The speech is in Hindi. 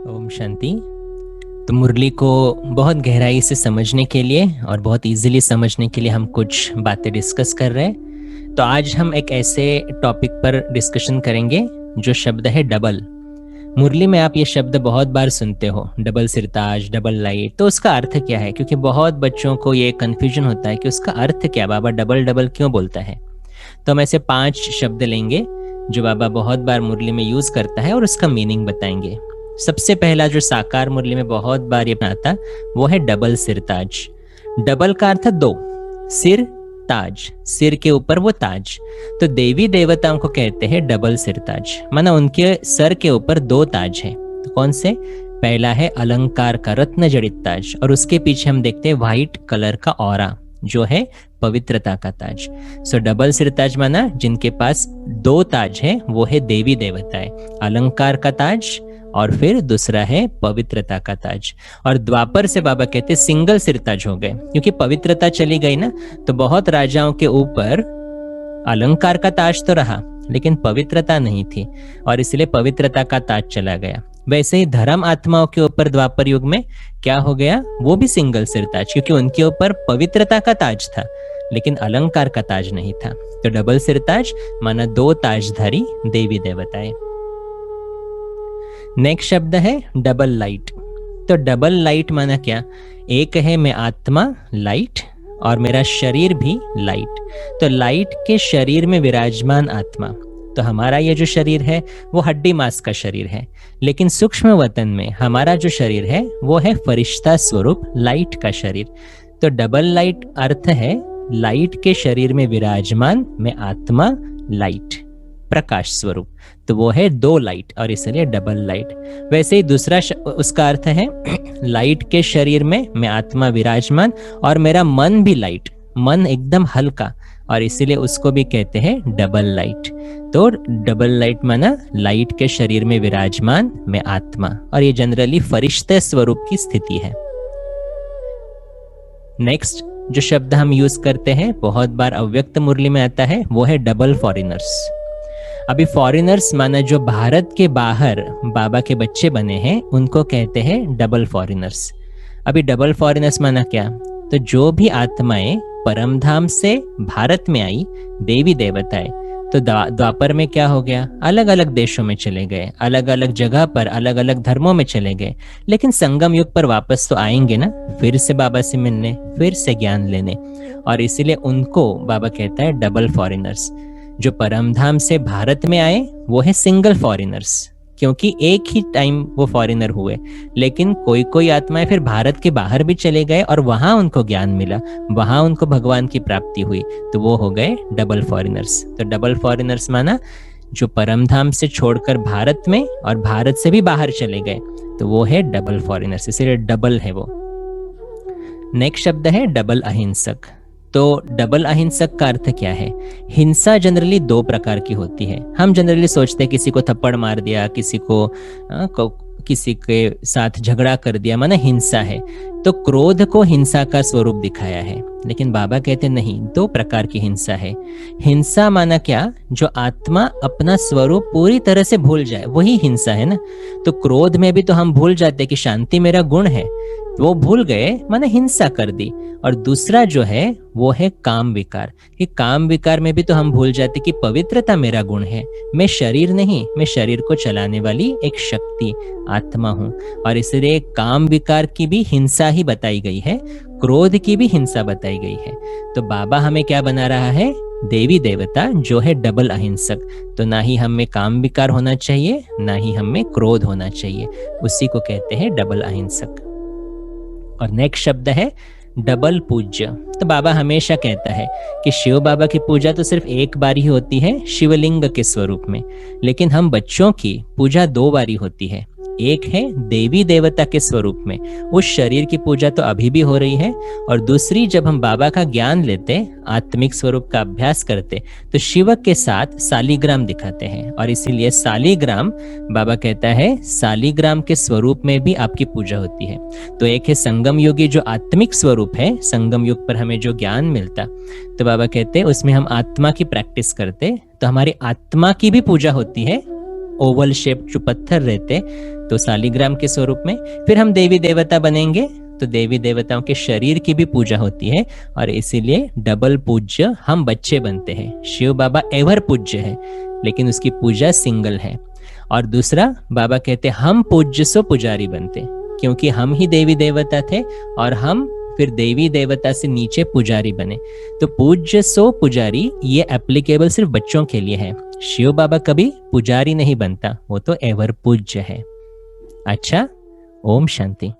ओम शांति। तो मुरली को बहुत गहराई से समझने के लिए और बहुत इजीली समझने के लिए हम कुछ बातें डिस्कस कर रहे हैं। तो आज हम एक ऐसे टॉपिक पर डिस्कशन करेंगे जो शब्द है डबल। मुरली में आप ये शब्द बहुत बार सुनते हो, डबल सिरताज, डबल लाइट। तो उसका अर्थ क्या है? क्योंकि बहुत बच्चों को ये कन्फ्यूजन होता है कि उसका अर्थ क्या, बाबा डबल डबल क्यों बोलता है। तो हम ऐसे 5 शब्द लेंगे जो बाबा बहुत बार मुरली में यूज करता है और उसका मीनिंग बताएंगे। सबसे पहला जो साकार मुरली में बहुत बार ये आता वो है डबल सिरताज। डबल का अर्थ 2, सिर ताज, सिर के ऊपर वो ताज। तो देवी देवताओं को कहते हैं डबल सिरताज, माना उनके सर के ऊपर 2 ताज है। तो कौन से? पहला है अलंकार का रत्न जड़ित ताज, और उसके पीछे हम देखते हैं व्हाइट कलर का औरा जो है पवित्रता का ताज। सो डबल सिरताज माना जिनके पास 2 ताज है वो है देवी देवताएं, अलंकार का ताज और फिर दूसरा है पवित्रता का ताज। और द्वापर से बाबा कहते सिंगल सिरताज हो गए, क्योंकि पवित्रता चली गई ना। तो बहुत राजाओं के ऊपर अलंकार का ताज तो रहा लेकिन पवित्रता नहीं थी, और इसलिए पवित्रता का ताज चला गया। वैसे ही धर्म आत्माओं के ऊपर द्वापर युग में क्या हो गया? वो भी सिंगल सिरताज, क्योंकि उनके ऊपर पवित्रता का ताज था लेकिन अलंकार का ताज नहीं था। तो डबल सिरताज माना 2 ताजधारी देवी देवताएं। नेक्स्ट शब्द है डबल लाइट। तो डबल लाइट माना क्या? एक है मैं आत्मा लाइट और मेरा शरीर भी लाइट। तो लाइट के शरीर में विराजमान आत्मा। तो हमारा ये जो शरीर है वो हड्डी मांस का शरीर है, लेकिन सूक्ष्म वतन में हमारा जो शरीर है वो है फरिश्ता स्वरूप लाइट का शरीर। तो डबल लाइट अर्थ है लाइट के शरीर में विराजमान मैं आत्मा लाइट, प्रकाश स्वरूप। तो वो है 2 लाइट और इसलिए डबल लाइट। वैसे ही दूसरा उसका अर्थ है लाइट के शरीर में मैं आत्मा विराजमान और मेरा मन भी लाइट, मन एकदम हल्का, और इसीलिए उसको भी कहते हैं डबल लाइट। तो डबल लाइट माना लाइट के शरीर में विराजमान मैं आत्मा, और ये जनरली फरिश्ते स्वरूप की स्थिति है। नेक्स्ट जो शब्द हम यूज करते हैं बहुत बार अव्यक्त मुरली में आता है वो है डबल फॉरेनर्स। अभी फॉरेनर्स माना जो भारत के बाहर बाबा के बच्चे बने हैं उनको कहते हैं डबल फॉरेनर्स। अभी डबल फॉरेनर्स माना क्या? तो जो भी आत्माएं परमधाम से भारत में आई, देवी देवताएं, तो द्वापर में क्या हो गया? अलग अलग देशों में चले गए, अलग अलग जगह पर अलग अलग धर्मों में चले गए, लेकिन संगम युग पर वापस तो आएंगे ना, फिर से बाबा से मिलने, फिर से ज्ञान लेने। और इसीलिए उनको बाबा कहता है डबल फॉरेनर्स। जो परमधाम से भारत में आए वो है सिंगल फॉरेनर्स, क्योंकि एक ही टाइम वो फॉरेनर हुए, लेकिन कोई कोई आत्माएं फिर भारत के बाहर भी चले गए और वहां उनको ज्ञान मिला, वहां उनको भगवान की प्राप्ति हुई, तो वो हो गए डबल फॉरेनर्स। तो डबल फॉरेनर्स माना जो परमधाम से छोड़कर भारत में और भारत से भी बाहर चले गए, तो वो है डबल फॉरेनर्स, इसीलिए डबल है वो। नेक्स्ट शब्द है डबल अहिंसक। तो डबल अहिंसक का अर्थ क्या है? हिंसा जनरली 2 प्रकार की होती है। हम जनरली सोचते हैं किसी को थप्पड़ मार दिया, किसी के साथ झगड़ा कर दिया, माना हिंसा है। तो क्रोध को हिंसा का स्वरूप दिखाया है, लेकिन बाबा कहते नहीं, 2 प्रकार की हिंसा है। हिंसा माना क्या? जो आत्मा अपना स्वरूप पूरी तरह से भूल जाए, वही हिंसा है ना। तो क्रोध में भी तो हम भूल जाते कि शांति मेरा गुण है, वो भूल गए, माने हिंसा कर दी। और दूसरा जो है वो है काम विकार, कि काम विकार में भी तो हम भूल जाते कि पवित्रता मेरा गुण है, मैं शरीर नहीं, मैं शरीर को चलाने वाली एक शक्ति आत्मा हूं। और इसलिए काम विकार की भी हिंसा ही बताई गई है, क्रोध की भी हिंसा बताई गई है। तो बाबा हमें क्या बना रहा है? देवी देवता जो है डबल अहिंसक। तो ना ही हम में काम विकार होना चाहिए, ना ही हम में क्रोध होना चाहिए, उसी को कहते हैं डबल अहिंसक। और नेक्स्ट शब्द है डबल पूज्य। तो बाबा हमेशा कहता है कि शिव बाबा की पूजा तो सिर्फ एक बार ही होती है शिवलिंग के स्वरूप में, लेकिन हम बच्चों की पूजा 2 बारी होती है। एक है देवी देवता के स्वरूप में, उस शरीर की पूजा तो अभी भी हो रही है, और दूसरी जब हम बाबा का ज्ञान लेते, आत्मिक स्वरूप का अभ्यास करते, तो शिव के साथ सालीग्राम दिखाते हैं। और इसीलिए सालीग्राम बाबा कहता है सालीग्राम के स्वरूप में भी आपकी पूजा होती है। तो एक है संगम योगी जो आत्मिक स्वरूप है, संगम युग पर हमें जो ज्ञान मिलता, तो बाबा कहते हैं उसमें हम आत्मा की प्रैक्टिस करते, तो हमारी आत्मा की भी पूजा होती है ओवल शेप जो पत्थर रहते तो शालिग्राम के स्वरूप में। फिर हम देवी देवता बनेंगे तो देवी देवताओं के शरीर की भी पूजा होती है और इसीलिए डबल पूज्य हम बच्चे बनते हैं। शिव बाबा एवर पूज्य है लेकिन उसकी पूजा सिंगल है। और दूसरा, बाबा कहते हम पूज्य सो पुजारी बनते, क्योंकि हम ही देवी देवता थे और हम फिर देवी देवता से नीचे पुजारी बने। तो पूज्य सो पुजारी ये एप्लीकेबल सिर्फ बच्चों के लिए है। शिव बाबा कभी पुजारी नहीं बनता, वो तो एवर पूज्य है। अच्छा, ओम शांति।